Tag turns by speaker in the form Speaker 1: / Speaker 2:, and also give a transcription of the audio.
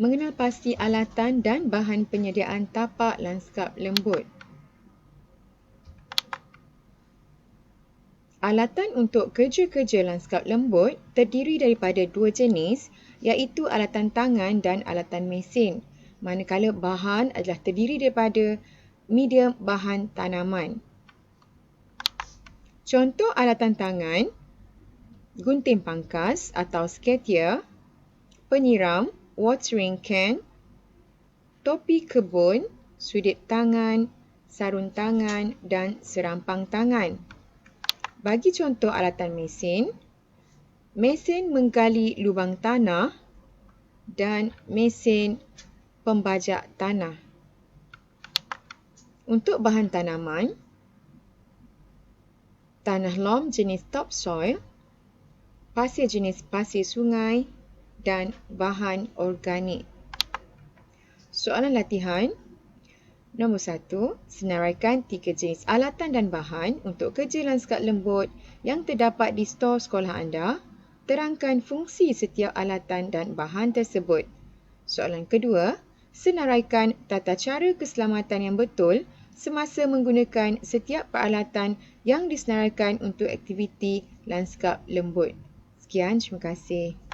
Speaker 1: Mengenal pasti alatan dan bahan penyediaan tapak lanskap lembut. Alatan untuk kerja-kerja lanskap lembut terdiri daripada dua jenis, iaitu alatan tangan dan alatan mesin, manakala bahan adalah terdiri daripada media bahan tanaman. Contoh alatan tangan, gunting pangkas atau skater, penyiram, watering can, topi kebun, sudut tangan, sarung tangan dan serampang tangan. Bagi contoh alatan mesin, mesin menggali lubang tanah dan mesin pembajak tanah. Untuk bahan tanaman, tanah lom jenis topsoil, pasir jenis pasir sungai dan bahan organik. Soalan latihan. Nombor 1. Senaraikan 3 jenis alatan dan bahan untuk kerja lanskap lembut yang terdapat di stor sekolah anda. Terangkan fungsi setiap alatan dan bahan tersebut. Soalan kedua. Senaraikan tata cara keselamatan yang betul semasa menggunakan setiap peralatan yang disenaraikan untuk aktiviti lanskap lembut. Sekian, terima kasih.